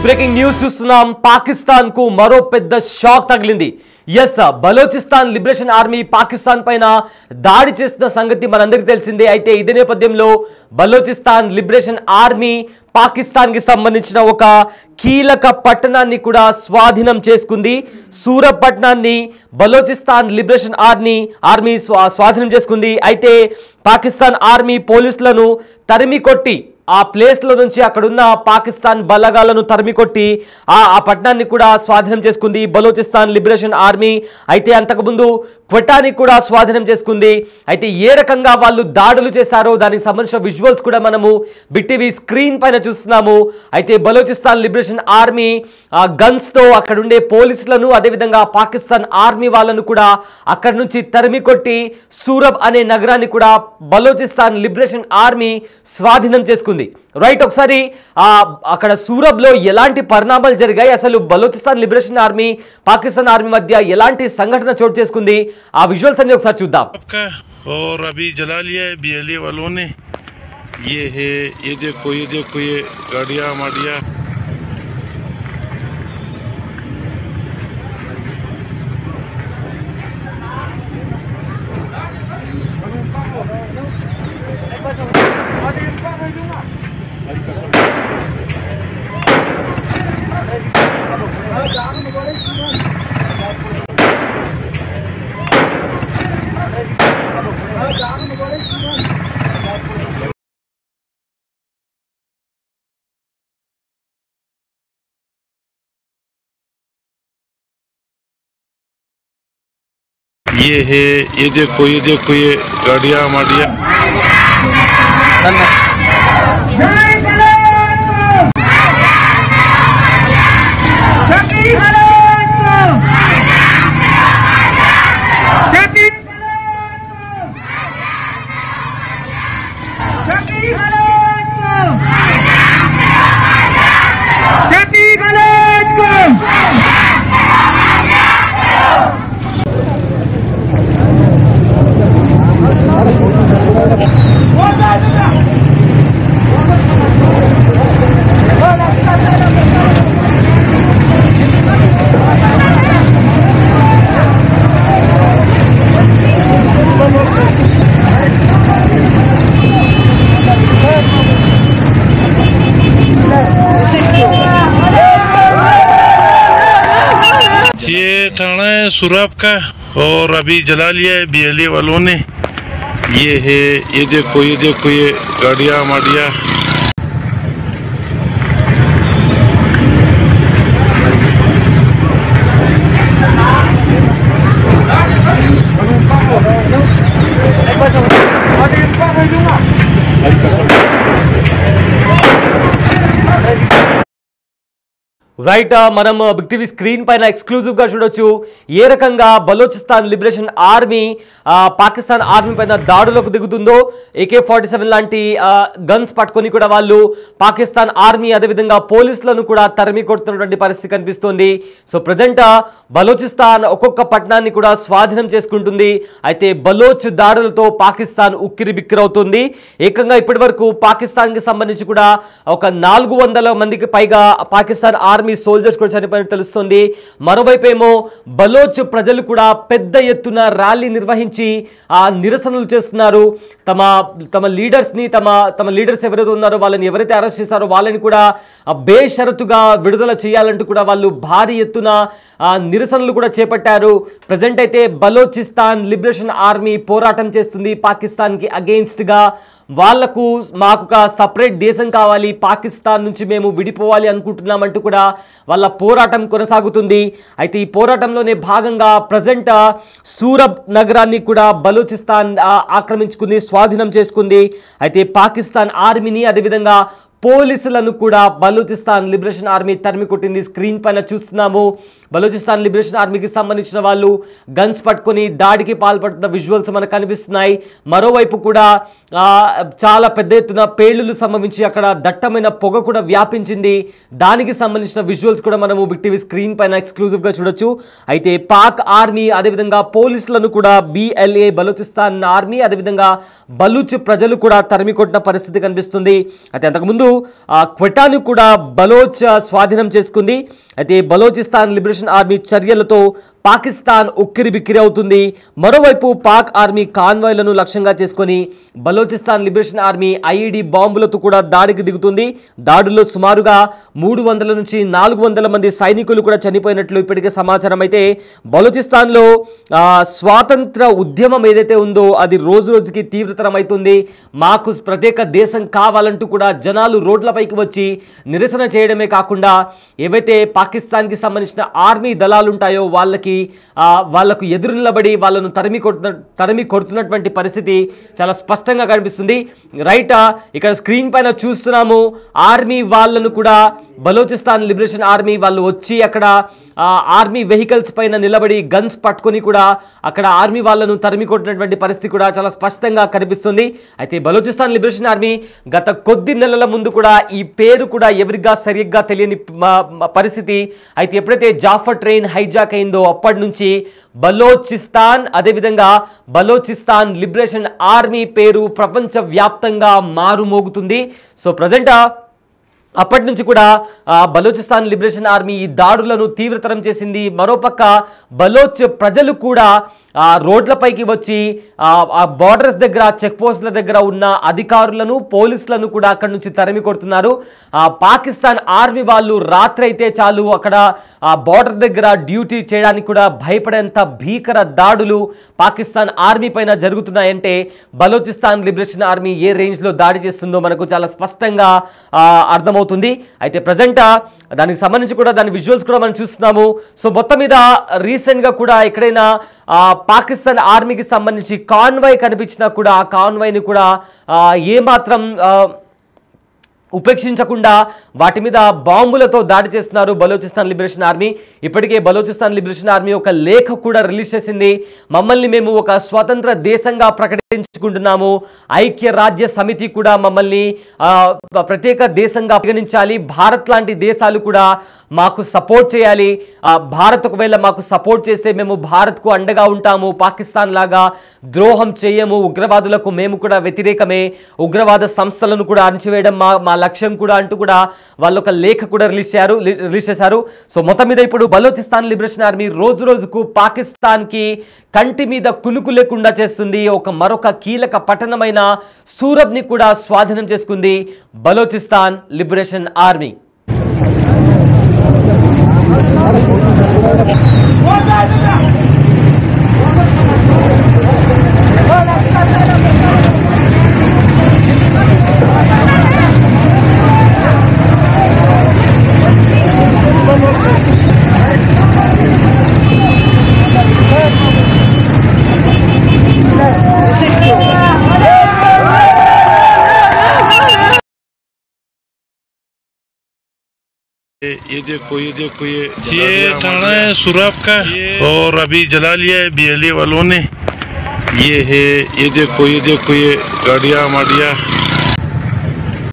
Breaking news చూస్తున్నాం. పాకిస్తాన్ కు మరో పెద్ద షాక్ తగిలింది. బలోచిస్తాన్ లిబరేషన్ ఆర్మీ పాకిస్తాన్ పైన దాడి చేస్తున్న సంగతి మనందరికీ తెలిసిందే. అయితే ఇదే నేపథ్యంలో బలోచిస్తాన్ లిబరేషన్ ఆర్మీ పాకిస్తాన్ కి సంబంధించిన ఒక కీలక పట్టణాన్ని కూడా స్వాధీనం చేసుకుంది. సూరత్ పట్టణాన్ని బలోచిస్తాన్ లిబరేషన్ ఆర్మీ స్వాధీనం చేసుకుంది. అయితే పాకిస్తాన్ ఆర్మీ పోలీసులను తరిమి కొట్టి ఆ ప్లేస్లో నుంచి అక్కడున్న పాకిస్తాన్ బలగాలను తరిమికొట్టి ఆ పట్టణాన్ని కూడా స్వాధీనం చేసుకుంది బలోచిస్తాన్ లిబరేషన్ ఆర్మీ. అయితే అంతకుముందు క్వెటాని కూడా స్వాధీనం చేసుకుంది. అయితే ఏ రకంగా వాళ్ళు దాడులు చేశారో దానికి సంబంధించిన విజువల్స్ కూడా మనము బిటీవీ స్క్రీన్ పైన చూస్తున్నాము. అయితే బలోచిస్తాన్ లిబరేషన్ ఆర్మీ గన్స్తో అక్కడ ఉండే పోలీసులను అదేవిధంగా పాకిస్తాన్ ఆర్మీ వాళ్ళను కూడా అక్కడి నుంచి తరిమికొట్టి సూరబ్ అనే నగరాన్ని కూడా బలోచిస్తాన్ లిబరేషన్ ఆర్మీ స్వాధీనం చేసుకుంది. రైట్, ఒకసారి అక్కడ సూరబ్ లో ఎలాంటి పరిణామాలు జరిగాయి, అసలు Balochistan liberation army Pakistan army మధ్య ఎలాంటి సంఘటన చోటు చేసుకుంది, ఆ విజువల్స్ అన్ని ఒకసారి చూద్దాం. और अभी जला लिया है बीएलए वालों ने. ये है, ये देखो ये गाड़ियां माड़िया. ये है, ये देखो ये गाड़ियां माड़िया. ये थाना है सूरब का और अभी जला लिया है बीएलए वालों ने. ये है, ये देखो ये गाड़ियां माड़िया. రైట్, మనం బిగ్ టీవీ స్క్రీన్ పైన ఎక్స్క్లూజివ్గా చూడొచ్చు ఏ రకంగా Balochistan liberation army Pakistan army పైన దాడులకు దిగుతుందో. AK-47 లాంటి గన్స్ పట్టుకొని కూడా వాళ్ళు పాకిస్తాన్ ఆర్మీ అదేవిధంగా పోలీసులను కూడా తరిమి కొడుతున్నటువంటి పరిస్థితి కనిపిస్తోంది. సో ప్రజెంట్ బలోచిస్తాన్ ఒక్కొక్క పట్టణాన్ని కూడా స్వాధీనం చేసుకుంటుంది. అయితే బలోచ్ దాడులతో పాకిస్తాన్ ఉక్కిరి బిక్కిరవుతుంది. ఏకంగా ఇప్పటి వరకు పాకిస్తాన్కి సంబంధించి కూడా ఒక 400 మందికి పైగా పాకిస్తాన్ ఆర్మీ సోల్జర్స్ కూడా చనిపోయినట్టు తెలుస్తుంది. మరోవైపు ఏమో బలోచ్ ప్రజలు కూడా పెద్ద ఎత్తున ర్యాలీ నిర్వహించి నిరసనలు చేస్తున్నారు. తమ లీడర్స్ ని తమ లీడర్స్ ఎవరైతే ఉన్నారో వాళ్ళని ఎవరైతే అరెస్ట్ చేశారో వాళ్ళని కూడా బేషరతుగా విడుదల చేయాలంటూ కూడా వాళ్ళు భారీ ఎత్తున నిరసనలు కూడా చేపట్టారు. ప్రజెంట్ అయితే బలోచిస్తాన్ లిబరేషన్ ఆర్మీ పోరాటం చేస్తుంది పాకిస్తాన్కి అగెయిన్స్ట్ గా. వాళ్లకు మాకు ఒక సపరేట్ దేశం కావాలి, పాకిస్తాన్ నుంచి మేము విడిపోవాలి అనుకుంటున్నామంటూ కూడా వాళ్ళ పోరాటం కొనసాగుతుంది. అయితే ఈ పోరాటంలోనే భాగంగా ప్రజెంట్ సూరబ్ నగరాన్ని కూడా బలోచిస్తాన్ ఆక్రమించుకుంది, స్వాధీనం చేసుకుంది. అయితే పాకిస్తాన్ ఆర్మీని అదేవిధంగా పోలీసులను కూడా బలోచిస్తాన్ లిబరేషన్ ఆర్మీ తరిమి కొట్టింది. స్క్రీన్ పైన చూస్తున్నాము. బలోచిస్తాన్ లిబరేషన్ ఆర్మీకి సంబంధించిన వాళ్ళు గన్స్ పట్టుకొని దాడికి పాల్పడుతున్న విజువల్స్ మనకు కనిపిస్తున్నాయి. మరోవైపు కూడా చాలా పెద్ద ఎత్తున పేలుళ్లు సంభవించి అక్కడ దట్టమైన పొగ కూడా వ్యాపించింది. దానికి సంబంధించిన విజువల్స్ కూడా మనము బిగ్ టీవీ స్క్రీన్ పైన ఎక్స్క్లూజివ్గా చూడొచ్చు. అయితే పాక్ ఆర్మీ అదేవిధంగా పోలీసులను కూడా BLA బలోచిస్తాన్ ఆర్మీ అదేవిధంగా బలూచ్ ప్రజలు కూడా తరిమి కొట్టిన పరిస్థితి కనిపిస్తుంది. అయితే అంతకుముందు క్వెటాను కూడా బలోచ్ స్వాధీనం చేసుకుంది. అయితే బలోచిస్తాన్ లిబరేషన్ ఆర్మీ చర్యలతో పాకిస్తాన్ ఉక్కిరిబిక్కిరి అవుతుంది. మరోవైపు పాక్ ఆర్మీ కాన్వాయ్లను లక్ష్యంగా చేసుకొని బలోచిస్తాన్ లిబరేషన్ ఆర్మీ ఐఈడి బాంబులతో కూడా దాడికి దిగుతుంది. దాడుల్లో సుమారుగా 300 నుంచి 400 మంది సైనికులు కూడా చనిపోయినట్లు ఇప్పటికే సమాచారం. అయితే బలోచిస్తాన్లో స్వాతంత్ర ఉద్యమం ఏదైతే ఉందో అది రోజు రోజుకి తీవ్రతరం అవుతుంది. మాకు ప్రత్యేక దేశం కావాలంటూ కూడా జనాలు రోడ్లపైకి వచ్చి నిరసన చేయడమే కాకుండా ఏవైతే పాకిస్తాన్కి సంబంధించిన ఆర్మీ దళాలు ఉంటాయో వాళ్లకు ఎదురు నిలబడి వాళ్ళను తరిమి కొడుతున్నటువంటి పరిస్థితి చాలా స్పష్టంగా కనిపిస్తుంది. రైట్, ఇక్కడ స్క్రీన్ పైన చూస్తున్నాము. ఆర్మీ వాళ్ళను కూడా బలోచిస్తాన్ లిబరేషన్ ఆర్మీ వాళ్ళు వచ్చి అక్కడ ఆర్మీ వెహికల్స్ పైన నిలబడి గన్స్ పట్టుకొని కూడా అక్కడ ఆర్మీ వాళ్ళను తరిమి కొట్టినటువంటి పరిస్థితి కూడా చాలా స్పష్టంగా కనిపిస్తుంది. అయితే బలోచిస్తాన్ లిబరేషన్ ఆర్మీ గత కొద్ది నెలల ముందు కూడా ఈ పేరు కూడా ఎవరిగా సరిగ్గా తెలియని పరిస్థితి. అయితే ఎప్పుడైతే జాఫర్ ట్రైన్ హైజాక్ అయిందో అప్పటి నుంచి బలోచిస్తాన్ అదేవిధంగా బలోచిస్తాన్ లిబరేషన్ ఆర్మీ పేరు ప్రపంచవ్యాప్తంగా మారుమోగుతుంది. సో ప్రజెంట్ అప్పటి నుంచి కూడా బలోచిస్తాన్ లిబరేషన్ ఆర్మీ ఈ దాడులను తీవ్రతరం చేసింది. మరోపక్క బలోచ్ ప్రజలు కూడా రోడ్లపైకి వచ్చి ఆ బార్డర్స్ దగ్గర చెక్ పోస్టుల దగ్గర ఉన్న అధికారులను పోలీసులను కూడా అక్కడి నుంచి తరిమి కొడుతున్నారు. పాకిస్తాన్ ఆర్మీ వాళ్ళు రాత్రి అయితే చాలు అక్కడ బార్డర్ దగ్గర డ్యూటీ చేయడానికి కూడా భయపడేంత భీకర దాడులు పాకిస్తాన్ ఆర్మీ పైన జరుగుతున్నాయంటే బలోచిస్తాన్ లిబరేషన్ ఆర్మీ ఏ రేంజ్లో దాడి చేస్తుందో మనకు చాలా స్పష్టంగా అర్థమవుతుంది. అయితే ప్రజెంట్ దానికి సంబంధించి కూడా దాని విజువల్స్ కూడా మనం చూస్తున్నాము. సో మొత్తం మీద రీసెంట్గా కూడా ఎక్కడైనా పాకిస్తాన్ ఆర్మీకి సంబంధించి కాన్వాయ్ కనిపించినా కూడా ఆ కాన్వాయ్ని కూడా ఏమాత్రం ఉపేక్షించకుండా వాటి మీద బాంబులతో దాడి చేస్తున్నారు బలోచిస్తాన్ లిబరేషన్ ఆర్మీ. ఇప్పటికే బలోచిస్తాన్ లిబరేషన్ ఆర్మీ ఒక లేఖ కూడా రిలీజ్ చేసింది. మమ్మల్ని మేము ఒక స్వతంత్ర దేశంగా ప్రకటించుకుంటున్నాము. ఐక్య రాజ్య సమితి కూడా మమ్మల్ని ప్రత్యేక దేశంగా పరిగణించాలి. భారత్ లాంటి దేశాలు కూడా మాకు సపోర్ట్ చేయాలి. భారత్ ఒకవేళ మాకు సపోర్ట్ చేస్తే మేము భారత్కు అండగా ఉంటాము. పాకిస్తాన్ లాగా ద్రోహం చేయము. ఉగ్రవాదులకు మేము కూడా వ్యతిరేకమే. ఉగ్రవాద సంస్థలను కూడా అణచివేయడం మా లక్ష్యం కూడా అంటూ కూడా వాళ్ళు ఒక లేఖ కూడా రిలీజ్ చేశారు. సో మొత్తం మీద ఇప్పుడు బలోచిస్తాన్ లిబరేషన్ ఆర్మీ రోజు రోజుకు పాకిస్తాన్కి కంటి మీద కునుకు లేకుండా చేస్తుంది. మరొక కీలక పట్టణమైన సూరబ్ని కూడా స్వాధీనం చేసుకుంది బలోచిస్తాన్ లిబరేషన్ ఆర్మీ. ये देखो ये थाना है सुराब का और अभी जला लिया है BLA वालों ने। ये है ये देखो ये गाड़ियाँ माड़िया